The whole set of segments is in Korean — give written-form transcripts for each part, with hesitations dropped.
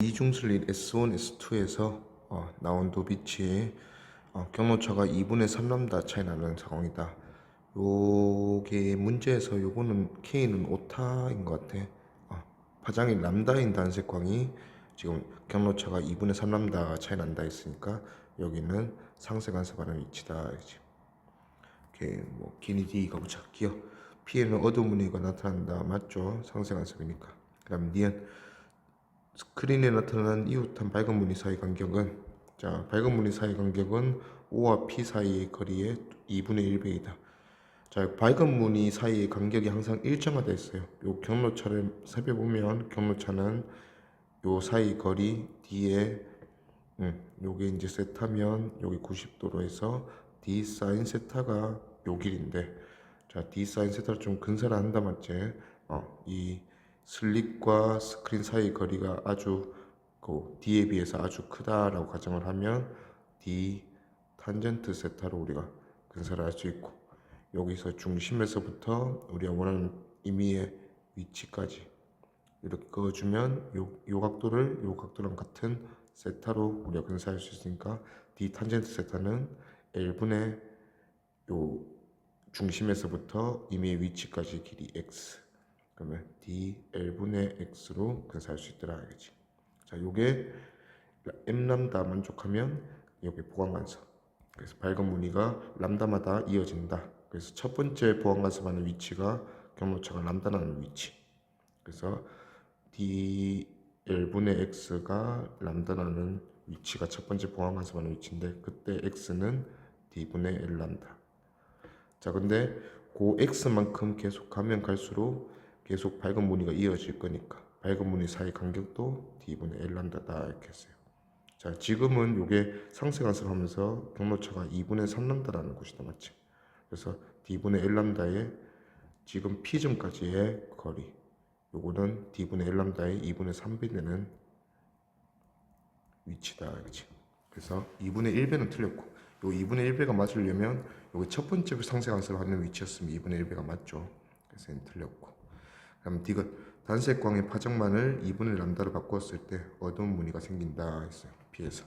이중슬릿 S1, S2에서 나온 도비치 경로차가 2분의 3람다 차이 나는 상황이다. 요게 문제에서 요거는 K는 오타인 것 같아. 파장이 람다인 단색광이 지금 경로차가 2분의 3람다 차이 난다 했으니까 여기는 상세 간섭하는 위치다. 이렇게 뭐 기니 D가 붙였기요. P에는 어두운 무늬가 나타난다. 맞죠? 상세 간섭이니까. 그 다음 니은 스크린에 나타난 이웃한 밝은 무늬 사이 간격은 밝은 무늬 사이 간격은 O와 P 사이의 거리의 2분의 1배이다. 밝은 무늬 사이의 간격이 항상 일정하다 했어요. 요 경로차를 살펴보면 경로차는 요 사이 거리 D에 요게 이제 세타면 여기 90도로 해서 D 사인 세타가 요 길인데 D 사인 세타를 좀 근사를 한다 맞지? 이 슬릿과 스크린 사이 거리가 아주 D에 비해서 아주 크다라고 가정을 하면 D 탄젠트 세타로 우리가 근사를 할 수 있고 여기서 중심에서부터 우리가 원하는 임의의 위치까지 이렇게 그어주면 요 각도랑 같은 세타로 우리가 근사할 수 있으니까 D 탄젠트 세타는 L분의 요 중심에서부터 임의의 위치까지 길이 x 그러면 d L분의 x로 근사할 수 있더라 알겠지? 요게 m 람다 만족하면 여기 보완간섭 그래서 밝은 무늬가 람다마다 이어진다. 그래서 첫 번째 보완간섭하는 위치가 경로차가 람다라는 위치 그래서 d L분의 x가 람다라는 위치가 첫 번째 보완간섭하는 위치인데 그때 x는 d분의 L 람다 근데 그 x만큼 계속 가면 갈수록 계속 밝은 무늬가 이어질 거니까 밝은 무늬 사이 간격도 d분의 L 람다다 이렇게 했어요. 지금은 이게 상세 간섭하면서 경로차가 2분의 3람다라는 것이다 맞지? 그래서 d분의 L 람다의 지금 P점까지의 거리 요거는 d분의 L 람다의 2분의 3배 되는 위치다 그치? 그래서 2분의 1배는 틀렸고 요 2분의 1배가 맞으려면 여기 첫 번째 상세 간섭을 하는 위치였으면 2분의 1배가 맞죠. 그래서 얘는 틀렸고 그럼 D가 단색광의 파장만을 2분의 람다로 바꾸었을 때 어두운 무늬가 생긴다 했어요. P에서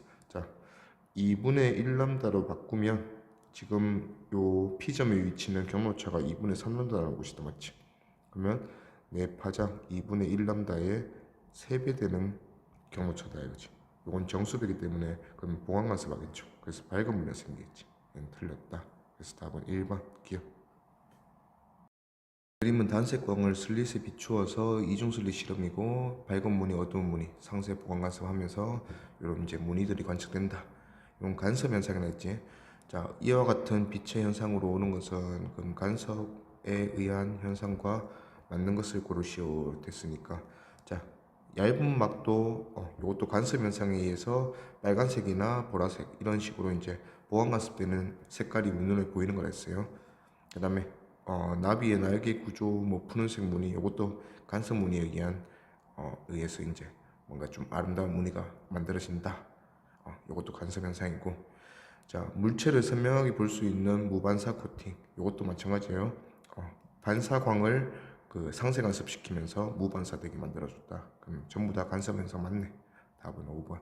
2분의 1람다로 바꾸면 지금 요 P점의 위치는 경로차가 2분의 3람다라는 곳이다 맞지? 그러면 내 파장 2분의 1람다의 3배 되는 경로차다 이거지. 이건 정수배기 때문에 그럼 보완간섭 하겠죠. 그래서 밝은 무늬가 생기겠지. 얘는 틀렸다. 그래서 답은 1번 기억. 그림은 단색광을 슬릿에 비추어서 이중슬릿 실험이고 밝은 무늬, 어두운 무늬, 상세 보완간섭 하면서 이런 이제 무늬들이 관측된다. 이건 간섭 현상이라 했지. 이와 같은 빛의 현상으로 오는 것은 그럼 간섭에 의한 현상과 맞는 것을 고르시오 됐으니까 얇은 막도 이것도 간섭 현상에 의해서 빨간색이나 보라색 이런 식으로 이제 보완간섭되는 색깔이 눈에 보이는 걸 했어요. 그 다음에 나비의 날개 구조, 뭐 푸른색 무늬 이것도 간섭 무늬에 의한 의해서 이제 뭔가 좀 아름다운 무늬가 만들어진다. 이것도 간섭 현상이고 물체를 선명하게 볼 수 있는 무반사 코팅 이것도 마찬가지예요. 반사광을 그 상세 간섭시키면서 무반사되게 만들어줬다. 그럼 전부 다 간섭 현상 맞네. 답은 5번.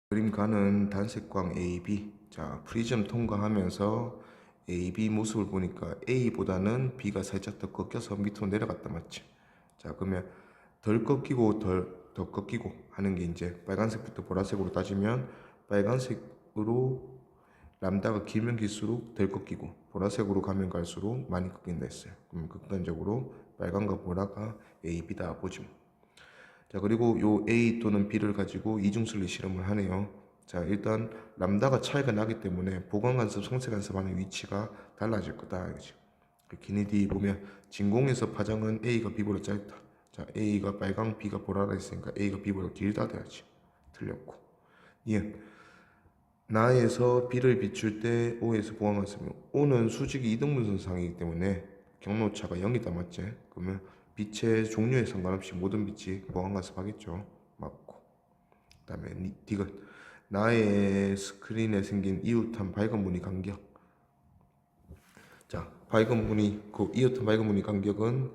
그림 가는 단색광 AB. 프리즘 통과하면서 AB 모습을 보니까 A보다는 B가 살짝 더 꺾여서 밑으로 내려갔다 맞지? 그러면 덜 꺾이고 더 꺾이고 하는 게 이제 빨간색부터 보라색으로 따지면 빨간색으로 람다가 길면 길수록 덜 꺾이고 보라색으로 가면 갈수록 많이 꺾인다 했어요. 그럼 극단적으로 빨간과 보라가 A, B다 보죠. 그리고 요 A 또는 B를 가지고 이중슬릿 실험을 하네요. 일단 람다가 차이가 나기 때문에 보관간섭, 상세간섭하는 위치가 달라질 거다. 이거죠. 기니디 보면 진공에서 파장은 A가 B보다 짧다. A가 빨강, B가 보라라 했으니까 A가 B보다 길다 돼야지. 틀렸고. 예. 나에서 B를 비출 때 O에서 보완간섭이 O는 수직이 이등분선상이기 때문에 경로차가 0이다 맞지? 그러면 빛의 종류에 상관없이 모든 빛이 보완간섭 하겠죠. 맞고. 그 다음에 D가 나의 스크린에 생긴 이웃한 밝은 무늬 간격. 밝은 무늬, 그 이웃한 밝은 무늬 간격은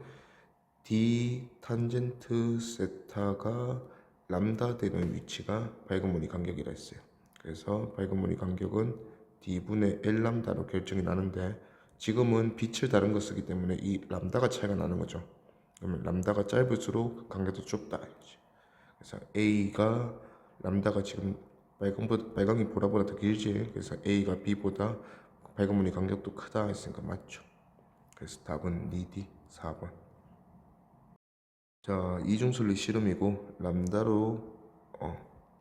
D 탄젠트 세타가 람다 되는 위치가 밝은 무늬 간격이라 했어요. 그래서 밝은 무늬 간격은 D분의 L 람다로 결정이 나는데 지금은 빛을 다른 거 쓰기 때문에 이 람다가 차이가 나는 거죠. 그러면 람다가 짧을수록 간격도 좁다. 그래서 A가 람다가 지금 빨강이 보라보다 더 길지. 그래서 A가 B보다 밝은 무늬 간격도 크다 했으니까 맞죠. 그래서 답은 니디 4번. 자, 이중설리 실험이고 람다로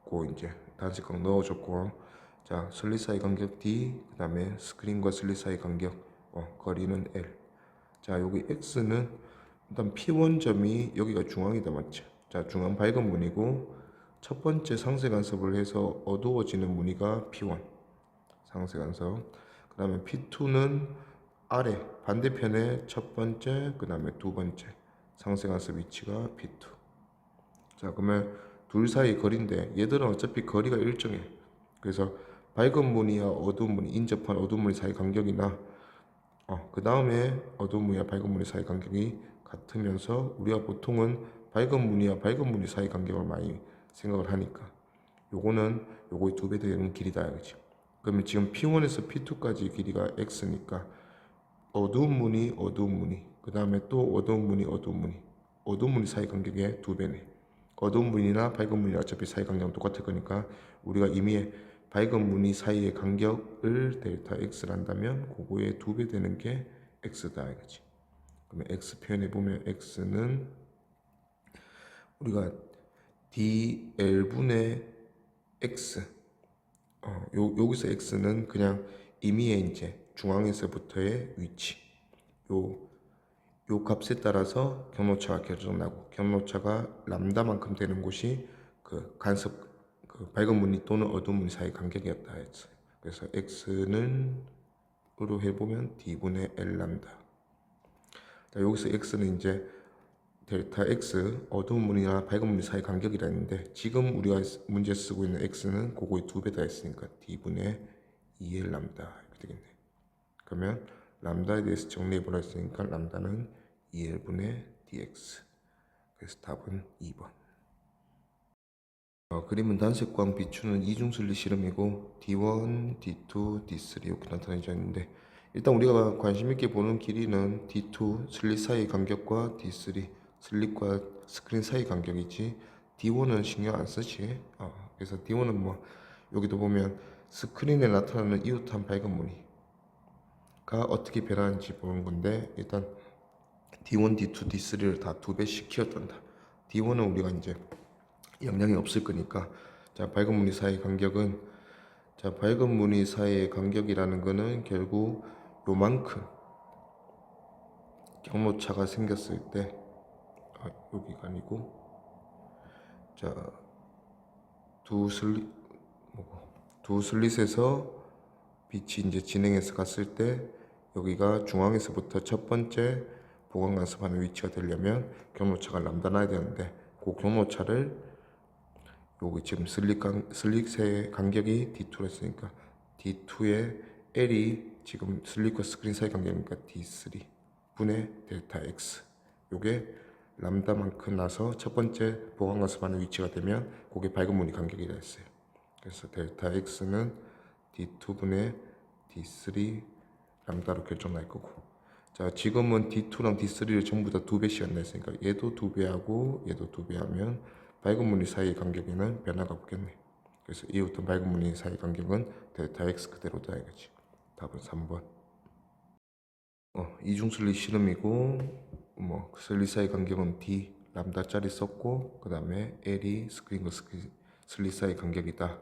고 이제 단식광 넣어줬고, 자 설리 사이 간격 D, 그 다음에 스크린과 설리 사이 간격 거리는 L. 자 여기 X는 일단 P1점이 여기가 중앙이다 맞죠. 자 중앙 밝은 무늬고 첫 번째 상세 간섭을 해서 어두워지는 무늬가 P1 상세 간섭. 그 다음에 P2는 아래 반대편에 첫 번째, 그 다음에 두 번째 상세 간섭 위치가 P2. 자 그러면 둘 사이 거리인데 얘들은 어차피 거리가 일정해. 그래서 밝은 무늬와 어두운 무늬, 인접한 어두운 무늬 사이 간격이나 그 다음에 어두운 무늬와 밝은 무늬 사이 간격이 같으면서 우리가 보통은 밝은 무늬와 밝은 무늬 사이 간격을 많이 생각을 하니까 요거는 요거의 2배 되는 길이다 그치. 그러면 지금 P1에서 P2까지 길이가 X니까 어두운 무늬, 어두운 무늬, 그 다음에 또 어두운 무늬, 어두운 무늬, 어두운 무늬 사이 간격의 2배네. 어두운 무늬나 밝은 무늬 어차피 사이 간격은 똑같을 거니까 우리가 이미 밝은 무늬 사이의 간격을 델타 X를 한다면 그거의 2배 되는 게 X다 이거지. 그러면 X 표현해 보면 X는 우리가 DL분의 X 여기서 X는 그냥 임의의 이제 중앙에서부터의 위치 요 값에 따라서 경로차가 결정나고, 경로차가 람다만큼 되는 곳이 그 간섭 그 밝은 무늬 또는 어두운 무늬 사이 간격이었다 했어요. 그래서 X는 으로 해보면 D분의 L 람다. 자, 여기서 X는 이제 델타 X 어두운 무늬나 밝은 무늬 사이 간격이라 했는데 지금 우리가 문제 쓰고 있는 X는 그거의 2배다 했으니까 D분의 2L 람다 이렇게 되겠네. 그러면 람다에 대해서 정리해보라 했으니까 람다는 2L분의 dx. 그래서 답은 2번. 그림은 단색광 비추는 이중설리 실험이고 D1, D2, D3 이렇게 나타내져 있는데 일단 우리가 관심 있게 보는 길이는 D2 슬릿 사이 간격과 D3 슬릿과 스크린 사이 간격이지 D1은 신경 안 쓰지. 그래서 D1은 뭐 여기도 보면 스크린에 나타나는 이웃한 밝은 무늬가 어떻게 변하는지 보는 건데 일단 D1, D2, D3를 다 2배씩 키웠단다. D1은 우리가 이제 영향이 없을 거니까. 자 밝은 무늬 사이 간격은 자 밝은 무늬 사이의 간격이라는 거는 결국 요만큼 경로차가 생겼을 때 여기가 아니고 자두 슬릿에서 빛이 이제 진행해서 갔을 때 여기가 중앙에서부터 첫 번째 보강 간섭하는 위치가 되려면 경로차가 람다 나야 되는데 그 경로차를 여기 지금 슬릿의 간격이 D2로 했으니까 D2의 L이 지금 슬릿과 스크린 사이 간격이니까 D3 분의 델타 X. 요게 람다만큼 나서 첫 번째 보강 간섭하는 위치가 되면 그게 밝은 무늬 간격이라 했어요. 그래서 델타 X는 D2분의 D3 람다로 결정날 거고. 자 지금은 D2랑 D3를 전부 다 2배씩 냈으니까 얘도 2배하고 얘도 2배 하면 밝은 무늬 사이의 간격에는 변화가 없겠네. 그래서 이웃던 밝은 무늬 사이 간격은 델타 X 그대로다 이거지. 답은 3번. 이중슬리 실험이고 슬리 사이 간격은 D 람다짜리 썼고 그 다음에 L이 스크린과 슬리 사이 간격이다.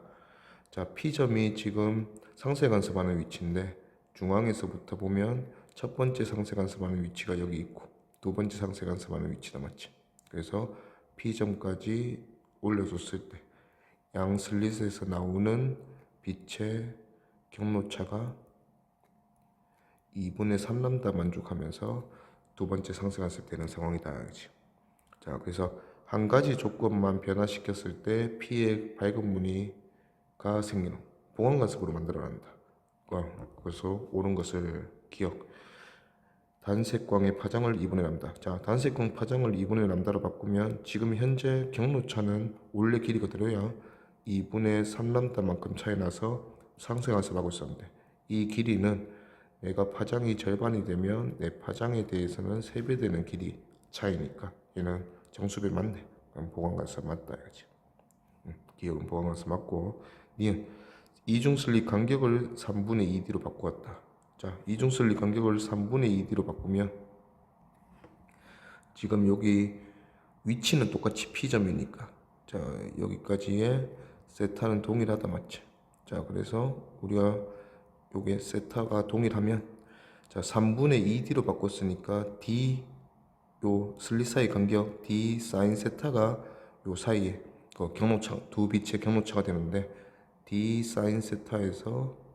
자 P점이 지금 상세 간섭하는 위치인데 중앙에서부터 보면 첫 번째 상세 간섭하는 위치가 여기 있고 두 번째 상세 간섭하는 위치다 맞지. 그래서 P점까지 올려줬을 때 양 슬릿에서 나오는 빛의 경로차가 2분의 3람다 만족하면서 두 번째 상세 간섭 되는 상황이다. 자 그래서 한 가지 조건만 변화시켰을 때 P의 밝은 무늬가 생기는 보강 간섭으로 만들어낸다. 그래서 옳은 것을 기억. 단색광의 파장을 2분의 람다. 자, 단색광 파장을 2분의 람다로 바꾸면 지금 현재 경로차는 원래 길이 그대로야 2분의 3람다만큼 차이 나서 상승하서 하고 있었는데, 이 길이는 내가 파장이 절반이 되면 내 파장에 대해서는 3배 되는 길이 차이니까 얘는 정수배 맞네. 그럼 보관관사 맞다 이거지. 기억은 보관관사 맞고, 니은 이중슬립 간격을 3분의 2D로 바꾸었다. 자, 이중슬립 간격을 3분의 2D로 바꾸면 지금 여기 위치는 똑같이 P점이니까, 자, 여기까지의 세타는 동일하다 맞지? 자, 그래서 우리가 요게 세타가 동일하면, 자, 3분의 2D로 바꿨으니까 D 요 슬릿 사이 간격 D 사인 세타가 요 사이에 그 경로차, 두 빛의 경로차가 되는데, D 사인 세타에서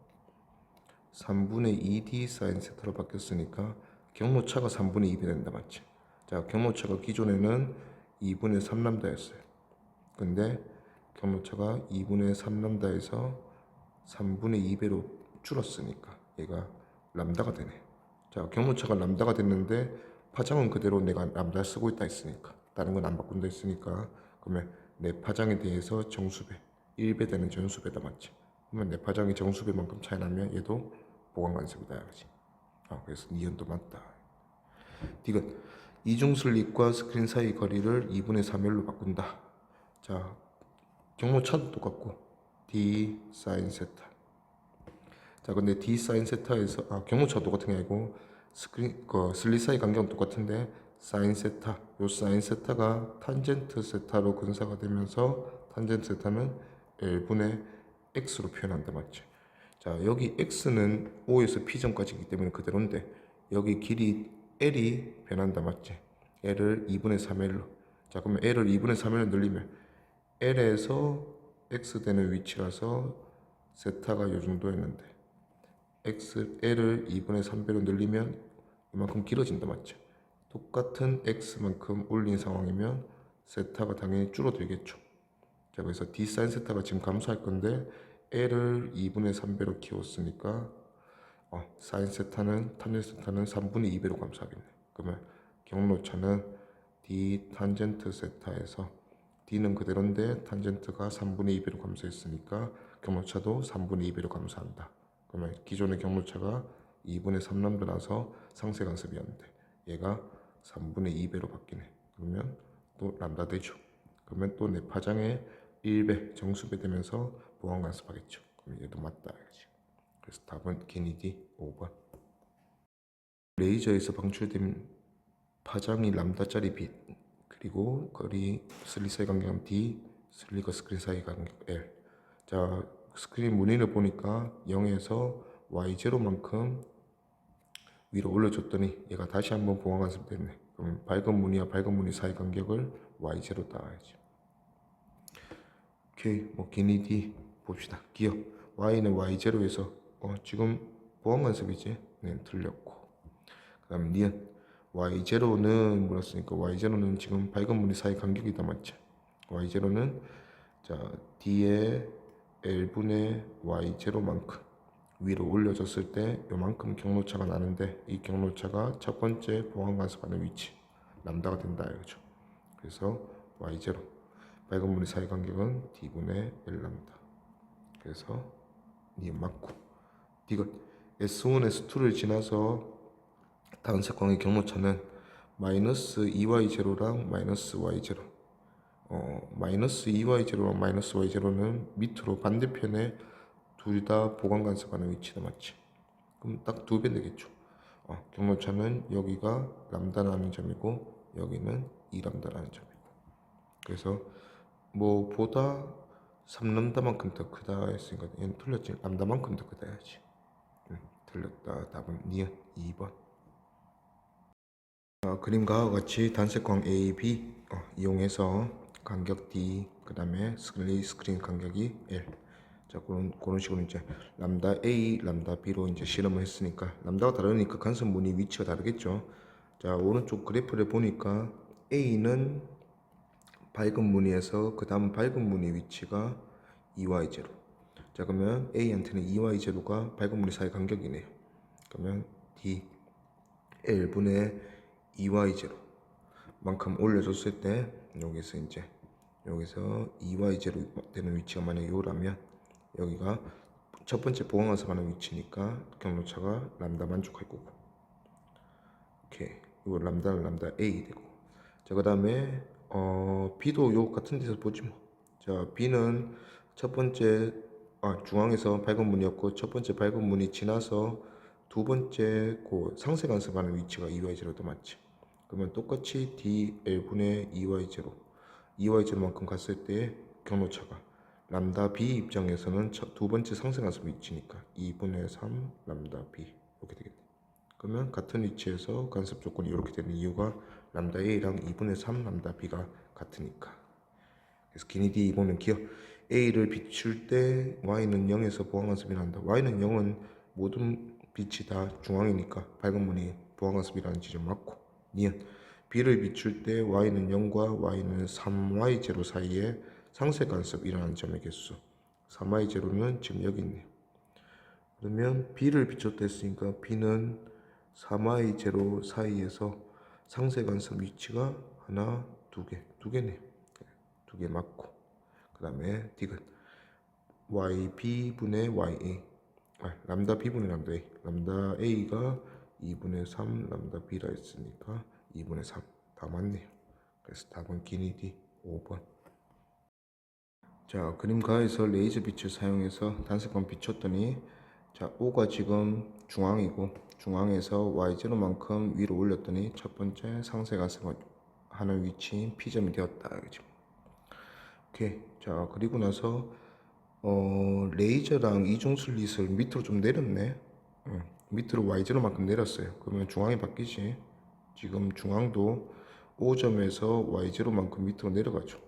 3분의 2D 사인 세타로 바뀌었으니까 경로차가 3분의 2배 된다 맞지? 자, 경로차가 기존에는 2분의 3람다였어요. 근데 경로차가 2분의 3람다에서 3분의 2배로 줄었으니까 얘가 람다가 되네. 자, 경로차가 람다가 됐는데 파장은 그대로 내가 람다 쓰고 있다 했으니까, 다른 건 안 바꾼다 했으니까, 그러면 내 파장에 대해서 정수배 1배 되는 전수배다 맞지? 그러면 내 파장이 정수배만큼 차이 나면 얘도 보관관습이다 이거지. 그래서 니은도 맞다. 디귿 이중슬립과 스크린 사이 거리를 2분의 3L로 바꾼다. 자, 경로차도 똑같고 D 사인 세타. 자, 근데 D 사인 세타에서 경로차 똑같은 게 아니고 슬릿 사이 간격은 똑같은데 사인 세타, 요 사인 세타가 탄젠트 세타로 근사가 되면서 탄젠트 세타는 L분의 X로 표현한다 맞지? 자, 여기 X는 O에서 P점까지이기 때문에 그대로인데 여기 길이 L이 변한다 맞지? L을 2분의 3L로. 자, 그러면 L을 2분의 3L로 늘리면 L에서 X 되는 위치라서 세타가 요 정도였는데 L을 2분의 3배로 늘리면 이만큼 길어진다 맞죠? 똑같은 X만큼 올린 상황이면 세타가 당연히 줄어들겠죠. 자, 그래서 D 사인 세타가 지금 감소할 건데 L을 2분의 3배로 키웠으니까 사인 세타는 탄젠트 세타는 3분의 2배로 감소하겠네. 그러면 경로차는 D 탄젠트 세타에서 D는 그대로인데 탄젠트가 3분의 2배로 감소했으니까 경로차도 3분의 2배로 감소한다. 그러면 기존의 경로차가 2분의 3람다라서 상쇄 간섭이었는데 얘가 3분의 2배로 바뀌네. 그러면 또 람다 되죠. 그러면 또 내 파장의 1배 정수배 되면서 보완 간섭하겠죠. 그럼 얘도 맞다 이거지. 그래서 답은 케니디 5번. 레이저에서 방출된 파장이 람다짜리 빛, 그리고 거리 슬릿 사이 간격 D, 슬릿과 스크린 사이 간격 L. 자, 스크린 무늬를 보니까 0에서 Y0만큼 위로 올려줬더니 얘가 다시 한번 보완 간섭 됐네. 그럼 밝은 무늬와 밝은 무늬 사이 간격을 Y0 따야지. 오케이, 뭐 기니디 봅시다. 기억 Y는 Y0에서 지금 보완 간섭이지? 네, 틀렸고. 그 다음 니은 Y0는 물었으니까 Y0는 지금 밝은 무늬 사이 간격이다 맞지? Y0는 자 D의 L분의 Y0만큼 위로 올려졌을 때 요만큼 경로차가 나는데 이 경로차가 첫 번째 보완 간섭하는 위치 람다가 된다 이거죠. 그래서 Y0 밝은 무늬 사이 간격은 D분의 L람다. 그래서 니은 맞고. 디귿 S1, S2를 지나서 단색광의 경로차는 마이너스 2y0랑 마이너스 y0, 마이너스 2y0랑 마이너스 y0는 밑으로 반대편에 둘 다 보관 간섭하는 위치다 맞지? 그럼 딱 2배 되겠죠. 경로차는 여기가 람다라는 점이고 여기는 2람다라는 점이고, 그래서 뭐 보다 3람다만큼 더 크다 했으니까 얘는 틀렸지. 람다만큼 더 크다 해야지. 틀렸다. 답은 니은 2번. 그림과 같이 단색광 A, B 이용해서 간격 D, 그 다음에 스크린 간격이 L. 자, 그런 식으로 이제 람다 A, 람다 B로 이제 실험을 했으니까 람다가 다르니까 간섭 무늬 위치가 다르겠죠. 자, 오른쪽 그래프를 보니까 A는 밝은 무늬에서 그 다음 밝은 무늬 위치가 2y0. 자, 그러면 A한테는 2y0가 밝은 무늬 사이 간격이네요. 그러면 D L분의 2y0 만큼 올려줬을 때 여기서 이제 여기서 2y0 되는 위치가 만약 요라면 여기가 첫 번째 보강관습하는 위치니까 경로차가 람다 만족할 거고, 오케이. 이거 람다는 람다 A 되고, 자 그 다음에 B도 요 같은 데서 보지 뭐. 자 B는 첫 번째 중앙에서 밝은 문이었고 첫 번째 밝은 문이 지나서 두 번째 그 상세 간섭하는 위치가 2y0도 맞지. 그러면 똑같이 dL분의 2y0 2y0만큼 갔을 때 경로차가 람다 B 입장에서는 두 번째 상세 간섭 위치니까 2분의 3 람다 B 이렇게 되겠네. 그러면 같은 위치에서 간섭 조건이 이렇게 되는 이유가 람다 A랑 2분의 3 람다 B가 같으니까. 그래서 기니디 보면 기억 A를 비출 때 Y는 0에서 보강간섭이 난다. Y는 0은 모든 빛이 다 중앙이니까 밝은 문이 보강간섭이라는 지점 맞고, 니은 B를 비출 때 Y는 0과 Y는 3Y0 사이에 상쇄간섭이라는 점의 개수 3Y0는 지금 여기 있네요. 그러면 B를 비췄다 했으니까 B는 3Y0 사이에서 상쇄간섭 위치가 하나, 두 개네요. 두 개 맞고, 그 다음에 D는 YB분의 YA 람다 B분의 람다 A 람다 A가 2분의 3 람다 B라 했으니까 2분의 3 다 맞네요. 그래서 답은 기니디 5번. 자 그림가에서 레이저 빛을 사용해서 단색광 비췄더니 자 O가 지금 중앙이고 중앙에서 Y0만큼 위로 올렸더니 첫 번째 상세 간섭하는 위치인 P점이 되었다. 그죠? 오케이. 자 그리고 나서 레이저랑 이중슬릿을 밑으로 좀 내렸네. 밑으로 Y0만큼 내렸어요. 그러면 중앙이 바뀌지. 지금 중앙도 O점에서 Y0만큼 밑으로 내려가죠.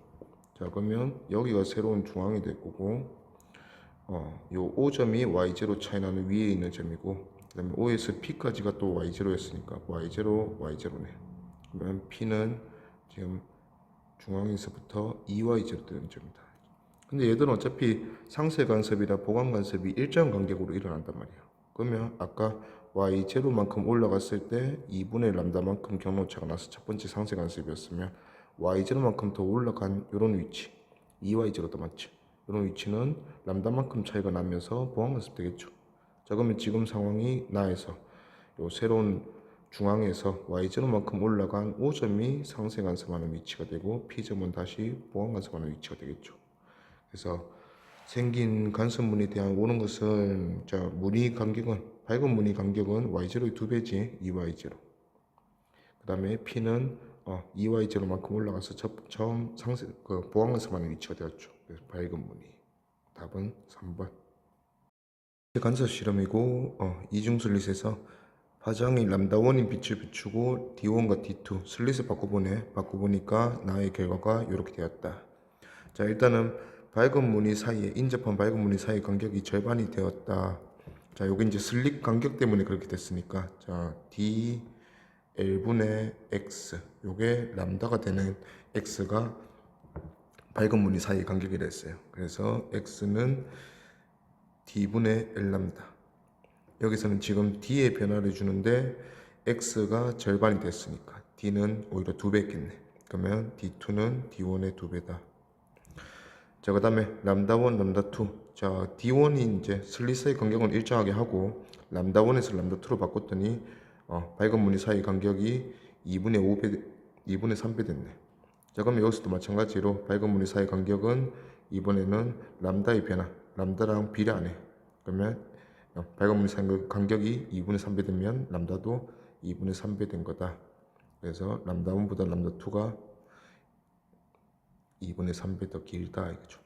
자 그러면 여기가 새로운 중앙이 될 거고, 요 O점이 Y0 차이 나는 위에 있는 점이고, 그 다음에 O에서 P까지가 또 Y0였으니까 Y0, Y0네. 그러면 P는 지금 중앙에서부터 2Y0 되는 점이다. 근데 얘들은 어차피 상세 간섭이나 보강 간섭이 일정 간격으로 일어난단 말이야. 그러면 아까 Y0만큼 올라갔을 때 2분의 람다만큼 경로차가 나서 첫 번째 상세 간섭이었으면 Y0만큼 더 올라간 이런 위치 2Y0도 맞지. 이런 위치는 람다만큼 차이가 나면서 보강 간섭 되겠죠. 자 그러면 지금 상황이 나에서 요 새로운 중앙에서 Y0만큼 올라간 O점이 상세 간섭하는 위치가 되고 P점은 다시 보강 간섭하는 위치가 되겠죠. 그래서 생긴 간섭문에 대한 오는 것은 자 무늬 간격은 밝은 무늬 간격은 Y0의 2배지 2Y0. 그 다음에 P는 2Y0만큼 올라가서 처음 상세 보강 간섭하는 위치가 되었죠. 그래서 밝은 무늬. 답은 3번. 간섭 실험이고 이중슬릿에서 파장이 람다1인 빛을 비추고 D1과 D2 슬릿을 바꿔보니까 나의 결과가 이렇게 되었다. 자 일단은 밝은 무늬 사이에 인접한 밝은 무늬 사이 간격이 절반이 되었다. 자 요게 이제 슬릿 간격 때문에 그렇게 됐으니까 자 D L분의 X 요게 람다가 되는 X가 밝은 무늬 사이 간격이라 했어요. 그래서 X는 D분의 L람다. 여기서는 지금 D의 변화를 주는데 X가 절반이 됐으니까 D는 오히려 2배 했겠네. 그러면 D2는 D1의 2배다. 자, 그 다음에 람다1, 람다2. 자, D1이 이제 슬릿의 간격은 일정하게 하고 람다1에서 람다2로 바꿨더니 밝은 무늬 사이 간격이 2분의 5배, 2분의 3배 됐네. 자, 그럼 여기서도 마찬가지로 밝은 무늬 사이 간격은 이번에는 람다의 변화, 람다랑 비례하네. 그러면 밝은 무늬 사이 간격이 2분의 3배 되면 람다도 2분의 3배 된 거다. 그래서 람다1보다 람다2가 2분의 3배 더 길다 이거죠.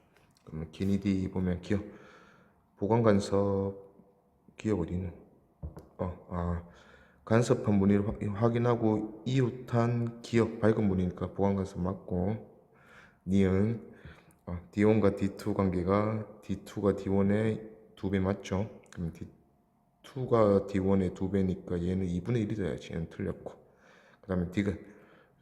그러면 기니디 보면 기억 보강 간섭 기억 어디는 간섭한 무늬를 확인하고 이웃한 기억 밝은 무늬니까 보강 간섭 맞고, 니은 D1과 D2 관계가 D2가 D1의 2배 맞죠? 그럼 D2가 D1의 2배니까 얘는 2분의 1이 돼야지. 얘는 틀렸고, 그 다음에 D가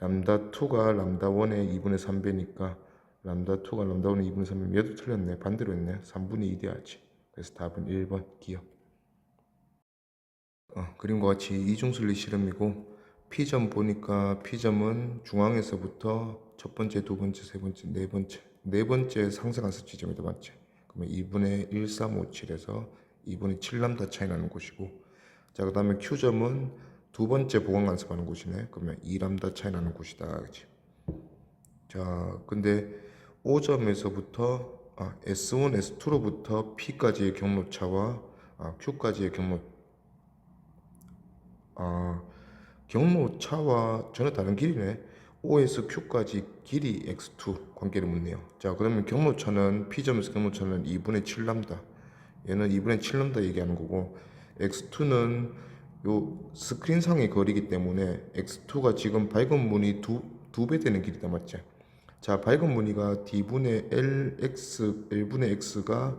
람다2가 람다1의 2분의 3배니까 람다2가 람다1의 2분의 3배면 얘도 틀렸네. 반대로 했네. 3분의 2 돼야지. 그래서 답은 1번 기억. 그림과 같이 이중순리 실험이고 P점 보니까 P점은 중앙에서부터 첫 번째, 두 번째, 세 번째, 네 번째 상승한수 지점이다 맞지? 그러면 2분의 1357에서 2분의 7람다 차이 나는 곳이고 자 그 다음에 Q점은 두 번째 보강 간섭하는 곳이네. 그러면 2람다 차이 나는 곳이다 그치? 자 근데 O점에서부터 S1, S2로부터 P까지의 경로차와 Q까지의 경로차와 전혀 다른 길이네. O에서 Q까지 길이 X2 관계를 묻네요. 자, 그러면 경로차는 P점에서 경로차는 2분의 7람다. 얘는 2분의 7람다 얘기하는 거고 X2는 요 스크린상의 거리이기 때문에 X2가 지금 밝은 무늬 두 배 되는 길이다 맞지? 자, 밝은 무늬가 D분의 L분의 X가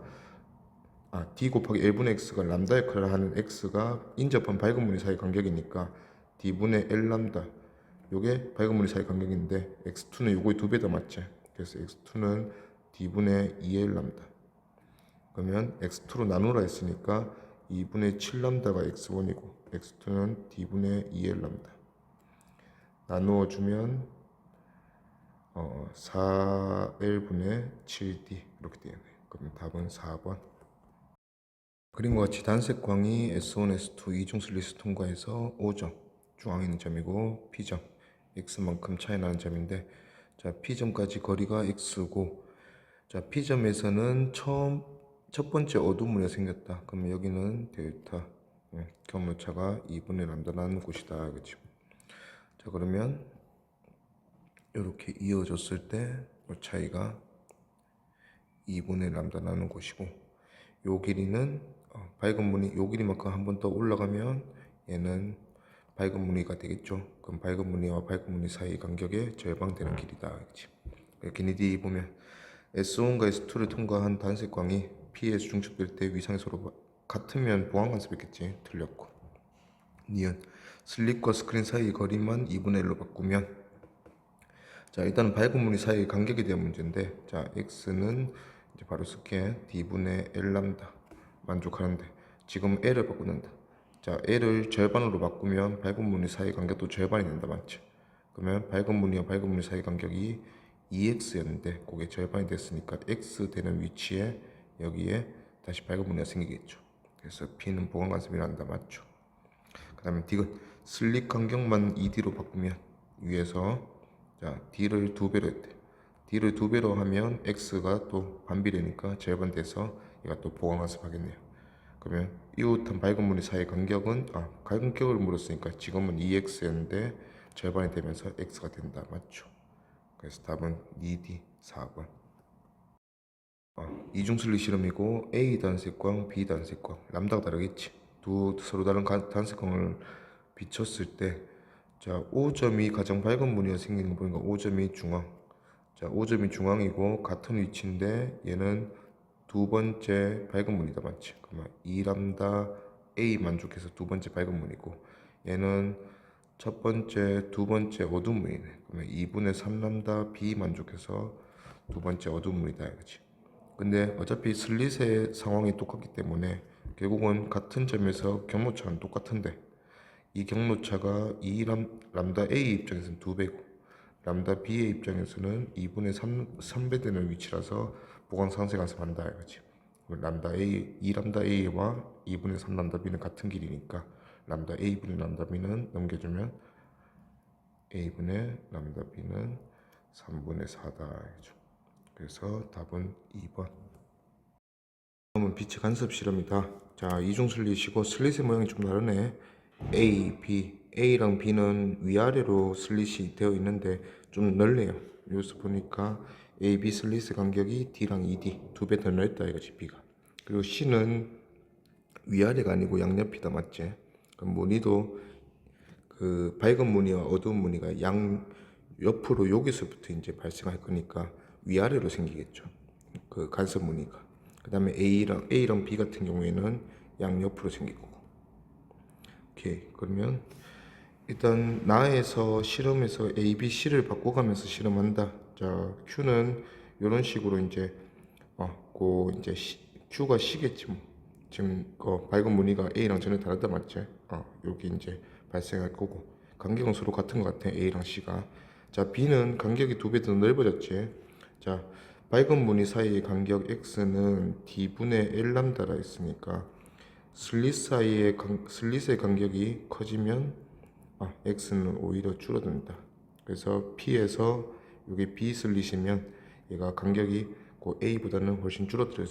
D 곱하기 L분의 X가 람다 역할을 하는 X가 인접한 밝은 무늬 사이 간격이니까 D분의 L 람다 요게 밝은 무늬 사이 간격인데 X2는 요거의 두 배 더 맞지? 그래서 X2는 D분의 2L 람다 그러면 X2로 나누라 했으니까 2분의 7 람다가 X1이고 X2는 D분의 2L 람다 나누어주면 4L분의 7D 이렇게 되네요. 그럼 답은 4번. 그림과 같이 단색광이 S1, S2 이중슬릿을 통과해서 O점 중앙에 있는 점이고 P점 X만큼 차이 나는 점인데 자 P점까지 거리가 X고 자 P점에서는 첫 번째 어두운 무늬가 생겼다. 그러면 여기는 델타 경로차가 2분의 람다라는 곳이다. 그치? 자 그러면 이렇게 이어졌을 때 이 차이가 2분의 람다 나는 곳이고 요 길이는 밝은 무늬 요 길이만큼 한 번 더 올라가면 얘는 밝은 무늬가 되겠죠. 그럼 밝은 무늬와 밝은 무늬 사이 간격의 절반 되는 길이다. 그치? 기니디 보면 S1과 S2를 통과한 단색광이 P에서 중첩될 때 위상이 서로 같으면 보완 관습했겠지. 틀렸고 니은 슬립과 스크린 사이 거리만 2분의 1로 바꾸면 자 일단은 밝은 무늬 사이의 간격에 대한 문제인데 자 x는 이제 바로 쓸게 d분의 l 람다 만족하는데 지금 l을 바꾸는다. 자 l을 절반으로 바꾸면 밝은 무늬 사이 간격도 절반이 된다 맞지? 그러면 밝은 무늬와 밝은 무늬 사이 간격이 2x였는데 그게 절반이 됐으니까 x 되는 위치에 여기에 다시 밝은 무늬가 생기겠죠. 그래서 p는 보강 간섭이 난다 맞죠? 그 다음에 d는 슬립 간격만 2d로 바꾸면 위에서 자, D를 두 배로 했대. D를 두 배로 하면 X가 또 반비례니까 절반 돼서 얘가 또 보강관습 하겠네요. 그러면 이웃한 밝은 무늬 사이의 간격은 간격을 물었으니까 지금은 2X였는데 절반이 되면서 X가 된다. 맞죠? 그래서 답은 2D 4번. 이중슬리 실험이고 A 단색광, B 단색광 람다가 다르겠지. 두 서로 다른 단색광을 비췄을 때 자, 5점이 가장 밝은 무늬가 생기는 거 보니까 5점이 중앙. 자, 5점이 중앙이고 같은 위치인데 얘는 두 번째 밝은 무늬다 맞지? 그러면 2람다 A 만족해서 두 번째 밝은 무늬고 얘는 첫 번째, 두 번째 어두운 무늬네. 그러면 2분의 3람다 B 만족해서 두 번째 어두운 무늬다 그렇지? 근데 어차피 슬릿의 상황이 똑같기 때문에 결국은 같은 점에서 경로차는 똑같은데 이 경로차가 2 람다 A 입장에서는 2배고 람다 B의 입장에서는 2분의 3배 되는 위치라서 보강 상쇄간섭 한다 이거지. 람다 A, 2 람다 A와 2분의 3 람다 B는 같은 길이니까 람다 A분의 람다 B는 넘겨주면 A분의 람다 B는 3분의 4다 이거죠. 그래서 답은 2번. 다음은 빛의 간섭 실험이다. 자, 이중슬릿이고 슬릿의 모양이 좀 다르네. A, B, A랑 B는 위아래로 슬릿이 되어 있는데 좀 넓네요. 여기서 보니까 A, B 슬릿의 간격이 D랑 2D 두 배 더 넓다 이거지 B가. 그리고 C는 위아래가 아니고 양옆이다 맞지? 그럼 무늬도 그 밝은 무늬와 어두운 무늬가 양 옆으로 여기서부터 이제 발생할 거니까 위아래로 생기겠죠. 그 간섭 무늬가. 그 다음에 A랑 B 같은 경우에는 양 옆으로 생기고. 오케이. 그러면 일단 나에서 실험에서 A, B, C를 바꿔가면서 실험한다. 자, Q는 이런 식으로 이제 Q가 C겠지 뭐. 지금 밝은 무늬가 A랑 전혀 다르다 맞지? 여기 이제 발생할 거고 간격은 서로 같은 것 같아 A랑 C가. 자 B는 간격이 두 배 더 넓어졌지. 자 밝은 무늬 사이의 간격 X는 D분의 L 람다라 했으니까 슬릿의 간격이 커지면 X는 오히려 줄어든다. 그래서 P에서 이게 B 슬릿이면 얘가 간격이 그 A보다는 훨씬 줄어들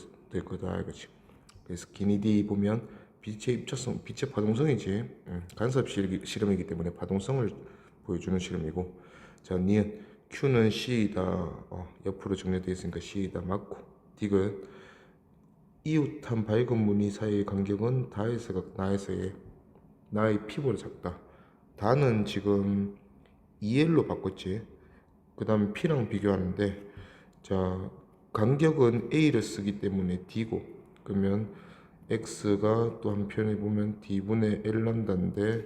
거다 이거지. 그래서 기니디 보면 빛의 입자성, 빛의 파동성이지. 간섭 실험이기 때문에 파동성을 보여주는 실험이고. 자, 니은 Q는 C이다. 옆으로 정렬되어 있으니까 C이다 맞고. 디귿 이웃한 밝은 무늬 사이의 간격은 다에서가 나에서의 나의 P보다 작다. 다는 지금 EL로 바꿨지. 그 다음 P랑 비교하는데 자 간격은 A를 쓰기 때문에 D고 그러면 X가 또 한편에 보면 D분의 L 람다인데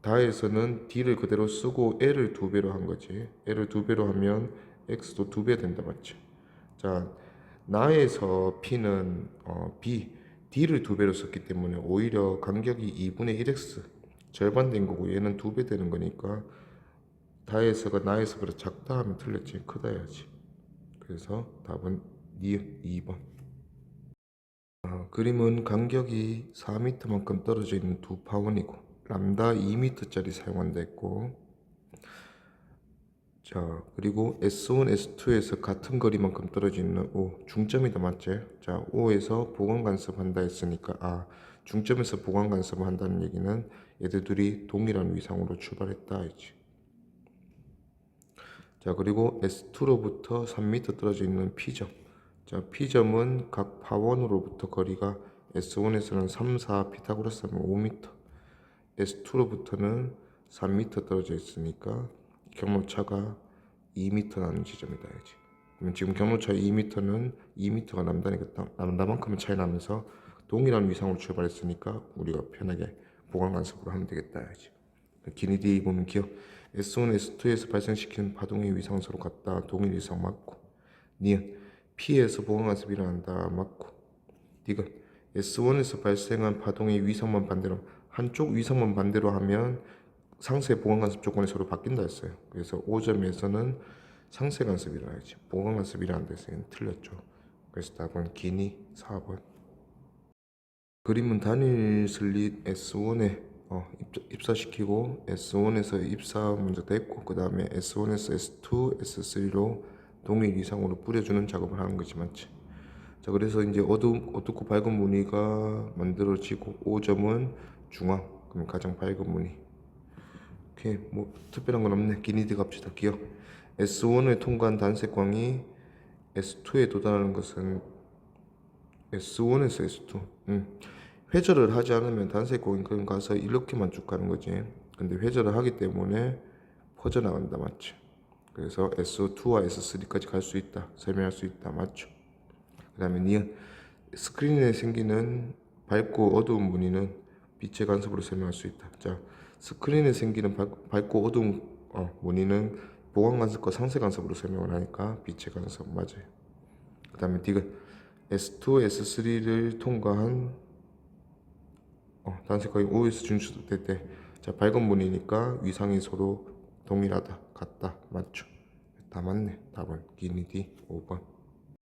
다에서는 D를 그대로 쓰고 L을 두 배로 한 거지. L을 두 배로 하면 X도 두 배 된다 맞지? 자 나에서 P는 D를 두 배로 썼기 때문에 오히려 간격이 2분의 1x 절반 된 거고 얘는 두 배 되는 거니까 다에서가 나에서보다 작다 하면 틀렸지. 크다 해야지. 그래서 답은 2번. 그림은 간격이 4m만큼 떨어져 있는 두 파원이고 람다 2m짜리 사용한다 했고 자 그리고 S1, S2에서 같은 거리만큼 떨어져 있는 O 중점이다 맞지? 자 O에서 보강 간섭한다 했으니까 중점에서 보강 간섭을 한다는 얘기는 얘들 둘이 동일한 위상으로 출발했다 했지. 자 그리고 S2로부터 3m 떨어져 있는 P점. 자 P점은 각 파원으로부터 거리가 S1에서는 3, 4 피타고라스 하면 5m S2로부터는 3m 떨어져 있으니까 경로차가 2m 나는 지점이다 해야지. 그러면 지금 경로차 2m는 2m가 남다니까 남다만큼은 차이 나면서 동일한 위상으로 출발했으니까 우리가 편하게 보강 간섭으로 하면 되겠다 해야지. 기니디 보면 기억 S1, S2에서 발생시키는 파동의 위상은 서로 같다. 동일 위상 맞고. 니은 P에서 보강 간섭이 일어난다 맞고. 디귿 S1에서 발생한 파동의 위상만 반대로 한쪽 위상만 반대로 하면 상세 보강 간섭 조건이 서로 바뀐다 했어요. 그래서 5점에서는 상세 간섭이 일어나야지. 보강 간섭이 일어난다 했어요. 틀렸죠. 그래서 답은 기니 4번. 그림은 단일 슬릿 S1에 입사시키고 S1에서 입사 먼저 됐고 그 다음에 S1에서 S2, S3로 동일 이상으로 뿌려주는 작업을 하는 거지 맞지? 자 그래서 이제 어둡고 밝은 무늬가 만들어지고 5점은 중앙 그럼 가장 밝은 무늬. 오케이 뭐 특별한 건 없네. 기니드 갑시다. 기억 S1을 통과한 단색광이 S2에 도달하는 것은 S1에서 S2 회절을 하지 않으면 단색광이 그냥 가서 이렇게만 쭉 가는 거지. 근데 회절을 하기 때문에 퍼져나간다 맞죠? 그래서 S2와 S3까지 갈 수 있다 설명할 수 있다 맞죠? 그 다음에 니은 스크린에 생기는 밝고 어두운 무늬는 빛의 간섭으로 설명할 수 있다. 자 스크린에 생기는 밝고 어두운 무늬는 보강 간섭과 상세 간섭으로 설명을 하니까 빛의 간섭 맞아요. 그 다음에 디귿 S2, S3를 통과한 단색광이 O에서 진출될 때 자 밝은 무늬니까 위상이 서로 동일하다 같다 맞죠? 다 맞네. 답은 기니디 5번.